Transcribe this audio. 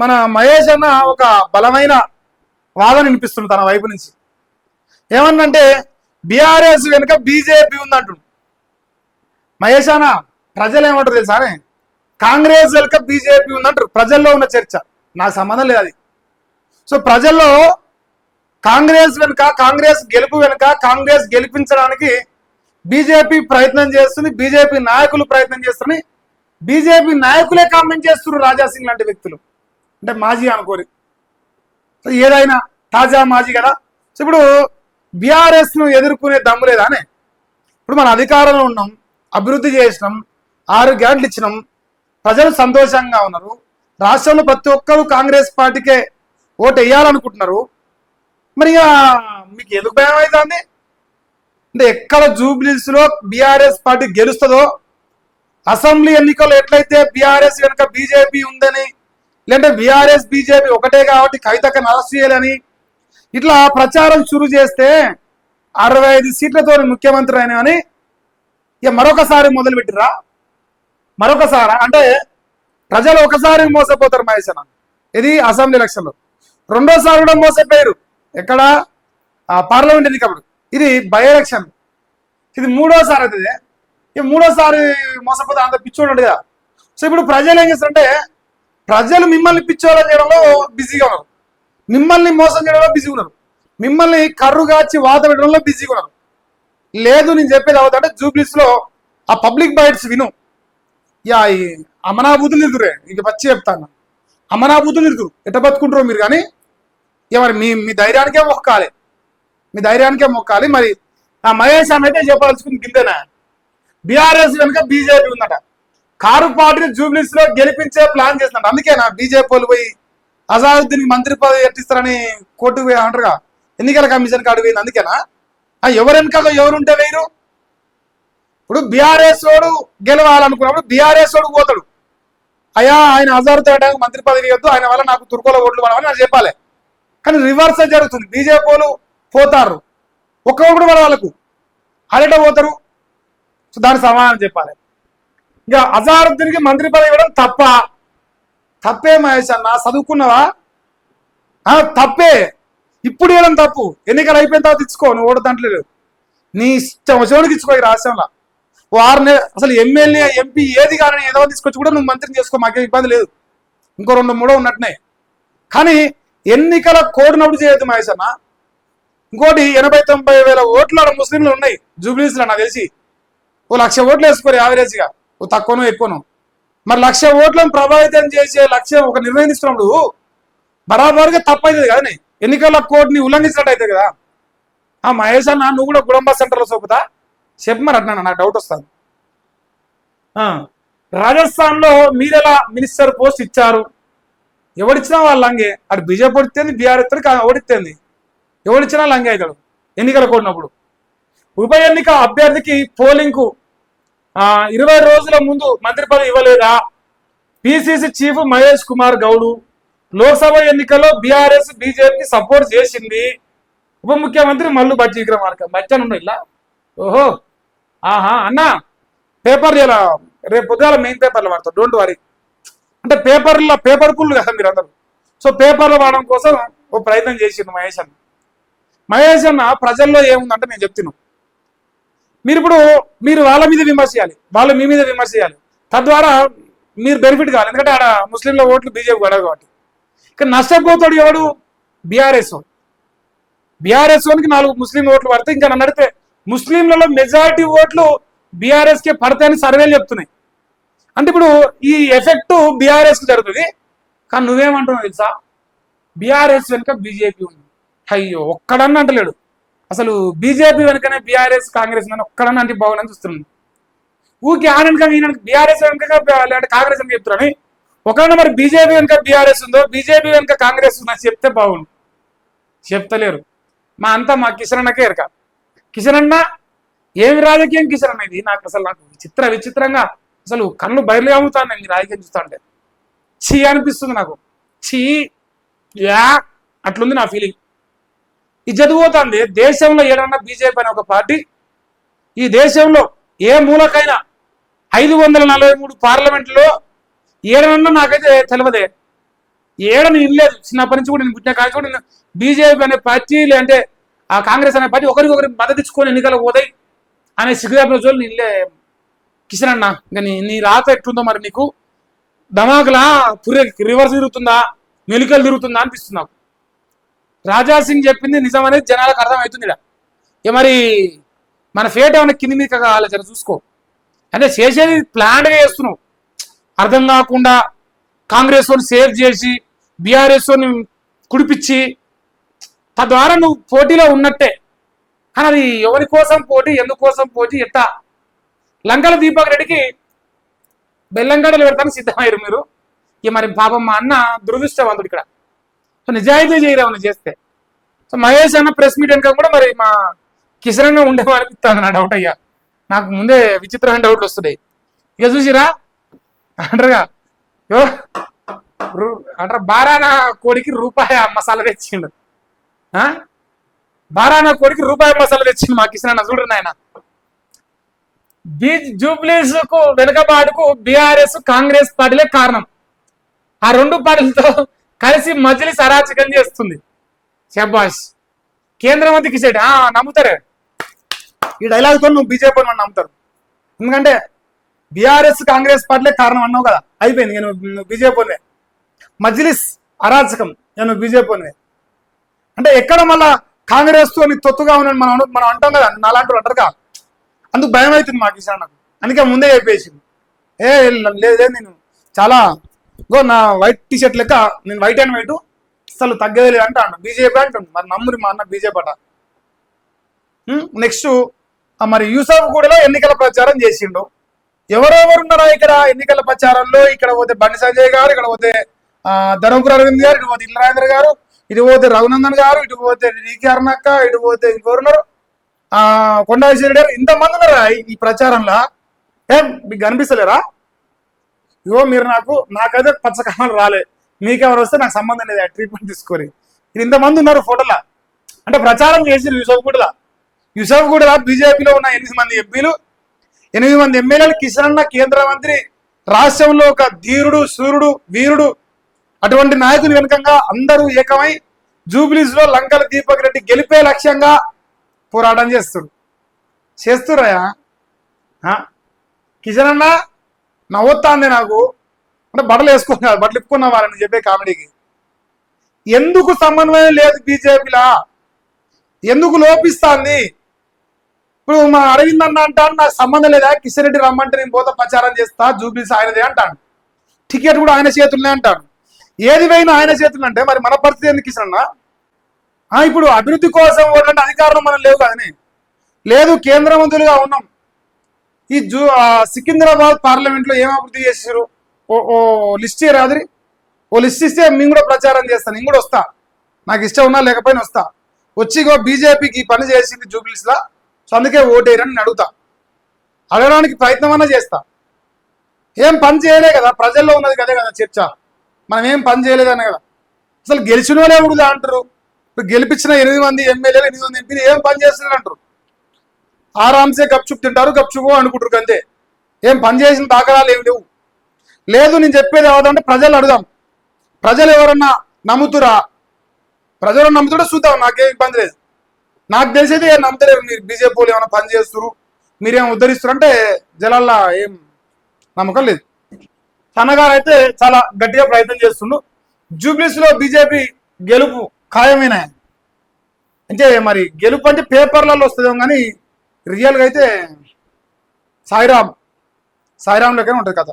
మన మహేష్ అన్న ఒక బలమైన వాదన వినిపిస్తుంది తన వైపు నుంచి. ఏమన్నంటే బీఆర్ఎస్ వెనుక బీజేపీ ఉందంటు. మహేష్ అన్న ప్రజలు ఏమంటారు తెలుసానే, కాంగ్రెస్ వెనుక బీజేపీ ఉందంటారు. ప్రజల్లో ఉన్న చర్చ, నాకు సంబంధం లేదు అది. సో ప్రజల్లో కాంగ్రెస్ వెనుక, కాంగ్రెస్ గెలుపు వెనుక, కాంగ్రెస్ గెలిపించడానికి బీజేపీ ప్రయత్నం చేస్తుంది, బీజేపీ నాయకులు ప్రయత్నం చేస్తున్నారు. బీజేపీ నాయకులే కామెంట్ చేస్తున్నారు రాజాసింగ్ లాంటి వ్యక్తులు. అంటే మాజీ అనుకోరి, ఏదైనా తాజా మాజీ కదా. సో ఇప్పుడు బీఆర్ఎస్ ను ఎదుర్కొనే దమ్ము లేదానే. ఇప్పుడు మన అధికారంలో ఉన్నాం, అభివృద్ధి చేసినాం, 6 గ్యారెంటీలు ఇచ్చినాం, ప్రజలు సంతోషంగా ఉన్నారు. రాష్ట్రంలో ప్రతి ఒక్కరు కాంగ్రెస్ పార్టీకే ఓటు వేయాలనుకుంటున్నారు. మరి ఇక మీకు ఎందుకు భయం అవుతుంది అంటే, ఎక్కడ జూబ్లీస్ లో బీఆర్ఎస్ పార్టీ గెలుస్తుందో, అసెంబ్లీ ఎన్నికల్లో ఎట్లయితే బీఆర్ఎస్ వెనుక బీజేపీ ఉందని, లేదంటే బీఆర్ఎస్ బీజేపీ ఒకటే కాబట్టి కవితకు అరెస్ట్ చేయాలని ఇట్లా ప్రచారం షురు చేస్తే 65 సీట్లతో ముఖ్యమంత్రి అయినా అని ఇక మరొకసారి మొదలు పెట్టిరా. మరొకసారి అంటే ప్రజలు ఒకసారి మోసపోతారు మహేష్ అన్న. ఇది అసెంబ్లీ ఎలక్షన్లో. రెండోసారి కూడా మోసపోయారు. ఎక్కడ? పార్లమెంట్ ఎన్నికప్పుడు. ఇది బై ఎలక్షన్. ఇది మూడోసారి అవుతుంది. ఇక మూడోసారి మోసపోతే అంత పిచ్చోడు కదా. సో ఇప్పుడు ప్రజలు ఏం చేస్తారంటే, ప్రజలు మిమ్మల్ని పిచ్చోళ్ళని చేయడంలో బిజీగా ఉన్నారు, మిమ్మల్ని మోసం చేయడంలో బిజీగా ఉన్నారు, మిమ్మల్ని కర్రుగాచి వాత పెట్టడంలో బిజీగా ఉన్నారు. లేదు నేను చెప్పేది అవుతుంటే, జూబ్లీస్ లో ఆ పబ్లిక్ బైట్స్ విను. యా ఈ అమనాభూతులు నిరుదురే, ఇంక వచ్చి చెప్తాను. అమనాభూతులు నిరుదురు ఎట్ట బతుకుంటారో మీరు. కానీ ఇక మరి మీ ధైర్యానికే మొక్కాలి, మీ ధైర్యానికే మొక్కాలి. మరి ఆ మహేష్ అన్న అయితే చెప్పాల్సుకుంది కిందనే, బీఆర్ఎస్ వెనుక బీజేపీ ఉందట. కారు పార్టీని జూబ్లీస్ లో గెలిపించే ప్లాన్ చేస్తున్నట్టు. అందుకేనా బీజేపీ వాళ్ళు పోయి అజారుద్దీన్ మంత్రి పదవి ఎట్టిస్తారని కోర్టుకు పోయి అంటారుగా, ఎన్నికల కమిషన్ కాడు పోయింది. అందుకేనా? ఎవరు వెనకాల ఎవరుంటే వేరు. ఇప్పుడు బీఆర్ఎస్ వాడు గెలవాలనుకున్నప్పుడు బీఆర్ఎస్ వాడు పోతాడు, అయ్యా ఆయన అజారుద్దీన్ మంత్రి పదవి ఇవ్వద్దు, ఆయన వల్ల నాకు తుర్కోల ఓట్లు పడవని నాకు చెప్పాలి. కానీ రివర్స్ జరుగుతుంది, బీజేపీ వాళ్ళు పోతారు ఒక్కొక్కడు కూడా వాళ్ళకు అడట పోతారు. సో దానికి సమాధానం చెప్పాలి. ఇక అజారుద్దీన్కి మంత్రి పదవి ఇవ్వడం తప్పే మహేష్ అన్న. చదువుకున్నావా? తప్పే. ఇప్పుడు ఇవ్వడం తప్పు. ఎన్నికలు అయిపోయిన తర్వాత ఇచ్చుకో, నువ్వు ఓటు దాంట్లో నీ ఇష్టం వచ్చేవాడికి ఇచ్చుకో. ఈ రాష్ట్రంలో 6 నెలలు అసలు ఎమ్మెల్యే ఎంపీ ఏది కానీ ఏదో తీసుకొచ్చి కూడా నువ్వు మంత్రిని చేసుకో, మాకేం ఇబ్బంది లేదు. ఇంకో 2-3 ఉన్నట్టునే. కానీ ఎన్నికల కోడ్ నోటు చేయొద్దు మహేష్ అన్న. ఇంకోటి 80-90 వేల ఓట్లు ముస్లింలు ఉన్నాయి జూబ్లీస్లో. నాకు తెలిసి 1,00,000 ఓట్లు వేసుకోరు యావరేజ్గా, తక్కువనో ఎక్కువనో. మరి 1,00,000 ఓట్లను ప్రభావితం చేసే లక్ష్యం ఒక నిర్ణయం తీసుకున్నప్పుడు బరాబరుగా తప్పు అవుతుంది కదా, ఎన్నికల కోడ్ని ఉల్లంఘించినట్టు అవుతుంది కదా. మహేష్ అన్న నువ్వు కూడా గుడంబా సెంటర్లో సోపుతా చెప్పు మరి అట్లా, నాకు డౌట్ వస్తుంది. రాజస్థాన్లో మీరెలా మినిస్టర్ పోస్ట్ ఇచ్చారు? ఎవడిచ్చినా వాళ్ళు లంగే. అటు బీజేపీ ఓడితేంది, బీఆర్ఎస్ ఓడితేంది, ఎవడిచ్చినా లంగే అవుతాడు ఎన్నికల కోడినప్పుడు. ఉప ఎన్నిక అభ్యర్థికి పోలింగ్ కు 20 రోజుల ముందు మంత్రి పదవి ఇవ్వలేదా? PCC chief Mahesh Kumar Goud. లోక్సభ ఎన్నికల్లో బీఆర్ఎస్ బీజేపీ సపోర్ట్ చేసింది. ఉప ముఖ్యమంత్రి మల్లు బట్టి విక్రమార్క మధ్యాహ్నం ఉండవు ఇలా. ఓహో అన్నా పేపర్ ఇలా రేపు పొద్దుగాల మెయిన్ పేపర్లు వాడతారు, డోంట్ వరీ. అంటే పేపర్ పుల్లు కదా మీరు అందరూ. సో పేపర్లు వాడడం కోసం ఓ ప్రయత్నం చేసిండు మహేష్ అన్న. మహేష్ అన్న ప్రజల్లో ఏముందంటే నేను చెప్తున్నాను, మీరు వాళ్ళ మీద విమర్శ చేయాలి, వాళ్ళు మీ మీద విమర్శ చేయాలి. తద్వారా మీరు బెనిఫిట్ కావాలి. ఎందుకంటే ఆడ ముస్లింల ఓట్లు బీజేపీ పడవు కాబట్టి. ఇక్కడ నష్టపోతాడు ఎవడు? బీఆర్ఎస్. బీఆర్ఎస్ వానికి 4 ముస్లిం ఓట్లు పడితే, ఇంకా నన్ను అడిగితే ముస్లింలలో మెజారిటీ ఓట్లు బీఆర్ఎస్కే పడతాయని సర్వేలు చెప్తున్నాయి. అంటే ఇప్పుడు ఈ ఎఫెక్ట్ బీఆర్ఎస్కి జరుగుతుంది. కానీ నువ్వేమంటున్నావు తెలుసా, బీఆర్ఎస్ వెనుక బీజేపీ ఉంది. అయ్యో ఒక్కడన్నా అంటలేడు. అసలు బీజేపీ వెనుకనే బీఆర్ఎస్ కాంగ్రెస్ కానీ ఒక్కడన్నా అంటే బాగుందని చూస్తున్నాను. ఊరికి ఆనందక బీఆర్ఎస్ వెనుక లేదంటే కాంగ్రెస్ అని చెప్తున్నాను. ఒకవేళ మరి బీజేపీ వెనుక బీఆర్ఎస్ ఉందో, బీజేపీ వెనుక కాంగ్రెస్ ఉందో చెప్తే బాగుండు. చెప్తలేరు. మా కిషన్ అన్నకే ఎరక. కిషన్ అన్న ఏమి రాజకీయం కిషన్ అన్న ఇది? నాకు విచిత్రంగా అసలు కళ్ళు బయలు అమ్ముతాను నేను రాజకీయం చూస్తా అంటే. చీ అనిపిస్తుంది నాకు. చీ యా అట్లుంది నా ఫీలింగ్. ఇది చదిపోతుంది. దేశంలో ఏదన్నా బీజేపీ అనే ఒక పార్టీ ఈ దేశంలో ఏ మూలకైనా 543 పార్లమెంట్లో ఏడనన్నా నాకైతే తెలియదే. ఏడ నేను ఇల్లేదు చిన్నప్పటి నుంచి కూడా నేను పుట్టిన కాదు కూడా నేను బీజేపీ అనే పార్టీ లేదంటే ఆ కాంగ్రెస్ అనే పార్టీ ఒకరికొకరి మద్దతు ఇచ్చుకొని ఎన్నికలకు పోతాయి అనే సిగ్గుదాపు రోజులు నేను ఇల్లే. కిషన్ అన్న ఇంకా నీ రాత ఎట్లుందో మరి నీకు ధమాకులా పురే రివర్స్ తిరుగుతుందా మెలికలు తిరుగుతుందా అనిపిస్తుంది నాకు. రాజా సింగ్ చెప్పింది నిజం అనేది జనాలకు అర్థమవుతుంది. ఇక మరి మన ఫేట్ ఏమైనా కింది మీద కావాలి జర చూసుకో. అంటే చేసేది ప్లాన్గా చేస్తున్నావు అర్థం కాకుండా కాంగ్రెస్ వాడిని సేవ్ చేసి బీఆర్ఎస్ వాడిని కుడిపించి తద్వారా నువ్వు పోటీలో ఉన్నట్టే. కానీ అది ఎవరి కోసం పోటీ ఎందుకోసం పోటీ ఎట్టా లంకల దీపక్ రెడ్డికి బెల్లంగడలు పెడతాను సిద్ధమయ్యారు మీరు. ఇక మరి పాపం మా అన్న దురదృష్టవంతుడు ఇక్కడ. సో నిజాయితీ చేయరేమన్నా చేస్తే. సో మహేష్ అన్న ప్రెస్ మీట్ వెనుక కూడా మరి మా కిషన్ అన్న ఉండేమో అనిపిస్తుంది నా డౌట్ అయ్యా. నాకు ముందే విచిత్రమైన డౌట్లు వస్తున్నాయి. ఇక చూసిరా అంటారుగా అంటారు బారానా కోడికి రూపాయి మసాలా తెచ్చిండు. బారానా కోడికి రూపాయి మసాలా తెచ్చిండు మా కిషన్ అన్న. చూడరు నాయన జూబ్లీస్ కు వెనుకబాటుకు బీఆర్ఎస్ కాంగ్రెస్ పార్టీలే కారణం. ఆ రెండు పార్టీలతో కలిసి మజ్లిస్ అరాచకం చేస్తుంది. శబాష్ కేంద్ర మంత్రి కిషన్ నమ్ముతారే ఈ డైలాగ్తో నువ్వు బీజేపీ అని నమ్ముతారు. ఎందుకంటే బీఆర్ఎస్ కాంగ్రెస్ పార్టీలే కారణం అన్నావు కదా, అయిపోయింది. నేను బీజేపీనే మజ్లిస్ అరాచకం నేను బీజేపీనే అంటే ఎక్కడ మళ్ళా కాంగ్రెస్ తో తొత్తుగా ఉన్నాను మనం అంటాం కదా, నాలాంటి అంటారుగా. అందుకు భయం అవుతుంది మాకు ఈసారి నాకు. అందుకే ముందే చెప్పేసింది లేదు నేను చాలా నా వైట్ టీషర్ట్ లెక్క నేను వైట్ అండ్ వైట్ అసలు తగ్గేది లేదు అంటాను. బీజేపీ అంటుంది మరి నమ్మురి మా అన్న బీజేపీ అట. నెక్స్ట్ మరి యూసఫ్ గూడలో ఎన్నికల ప్రచారం చేసిండు. ఎవరెవరు ఉన్నారా ఇక్కడ ఎన్నికల ప్రచారంలో? ఇక్కడ పోతే బండి సంజయ్ గారు, ఇక్కడ పోతే ధర్మపుర అరవింద్ గారు, ఇటు పోతే ఇల్లరాజేంద్ర గారు, ఇటు పోతే రఘునందన్ గారు, ఇటు పోతే డికే అరుణక్క, ఇటు పోతే ఇంకెవరున్నారు కొండా విశ్వేశ్వర గారు. ఇంతమంది ఉన్నారా ఈ ప్రచారంలో? మీకు కనిపిస్తలేరా? ఇగో మీరు నాకైతే పచ్చకమలు రాలే, మీకెవరు వస్తే నాకు సంబంధం లేదు, ట్రీట్మెంట్ తీసుకొని. ఇది ఇంతమంది ఉన్నారు ఫోటోలో. అంటే ప్రచారం చేసి యూసఫ్ గూడలా బీజేపీలో ఉన్న 8 మంది ఎంపీలు 8 మంది ఎమ్మెల్యేలు కిషన్ అన్న కేంద్ర మంత్రి రాష్ట్రంలో ఒక ధీరుడు సూర్యుడు వీరుడు అటువంటి నాయకుని వెనుకంగా అందరూ ఏకమై జూబ్లీస్ లో లంకల దీపక్ రెడ్డి గెలిపే లక్ష్యంగా పోరాటం చేస్తురయా. కిషన్ అన్న నవ్వుతాంది నాకు. అంటే బట్టలు వేసుకున్నారు, బట్టలు ఇప్పుకున్న వాళ్ళని చెప్పే కామెడీకి. ఎందుకు సమన్వయం లేదు బీజేపీలా? ఎందుకు లోపిస్తాంది? ఇప్పుడు మా అరవింద్ అన్న అంటాను నాకు సంబంధం లేదా, కిషన్ రెడ్డి రమ్మంటే నేను పోతా ప్రచారం చేస్తా, జూబ్లీస్ ఆయనదే అంటాను, టికెట్ కూడా ఆయన చేతుల్నే అంటాను. ఏది పోయినా ఆయన చేతులు అంటే మరి మన పరిస్థితి ఎందుకు కిషన్ అన్న? ఇప్పుడు అభివృద్ధి కోసం ఓడంటే అధికారులు మనం లేవు కదని లేదు, కేంద్ర మంత్రులుగా ఉన్నాం. ఈ సికింద్రాబాద్ పార్లమెంట్ లో ఏం అభివృద్ధి చేశారు ఓ లిస్ట్ రాదురి, ఓ లిస్ట్ ఇస్తే మేము కూడా ప్రచారం చేస్తాను, నేను కూడా వస్తా, నాకు ఇష్టం ఉన్నా లేకపోయినా వస్తా. వచ్చి బీజేపీకి ఈ పని చేసింది జూబ్లీస్ లా, సో అందుకే ఓటేయరని అడుగుతా, అడగడానికి ప్రయత్నం అన్నా చేస్తా. ఏం పని చేయలే కదా, ప్రజల్లో ఉన్నది కదే కదా చర్చ, మనం ఏం పని చేయలేదనే కదా. అసలు గెలిచిన వాళ్ళే కూడా అంటారు, ఇప్పుడు గెలిపించిన 8 మంది ఎమ్మెల్యేలు 8 మంది ఎంపీలు ఏం పని చేస్తున్నారు అంటారు. ఆరామ్సే గప్చుప్ తింటారు, గప్చుప్ అనుకుంటారు అంతే. ఏం పని చేసిన దాఖలాలు ఏమి లేవు. లేదు నేను చెప్పేది ఏమంటే ప్రజలు అడుగుదాం, ప్రజలు ఎవరన్నా నమ్ముతురా? ప్రజలు నమ్ముతుంటే చూద్దాం, నాకేం ఇబ్బంది లేదు. నాకు తెలిసేది ఏం నమ్ముతలేరు, మీరు బీజేపీ వాళ్ళు ఏమైనా పని చేస్తున్నారు, మీరేం ఉద్ధరిస్తారు అంటే జనాల్లో ఏం నమ్మకం లేదు. తనగారు అయితే చాలా గట్టిగా ప్రయత్నం చేస్తుండు. జూబ్లీస్ లో బీజేపీ గెలుపు ఖాయమైన అంటే మరి గెలుపు అంటే పేపర్లలో వస్తుందేమో కానీ రియల్గా అయితే సాయిరామ్ లెక్కనే ఉంటుంది కథ.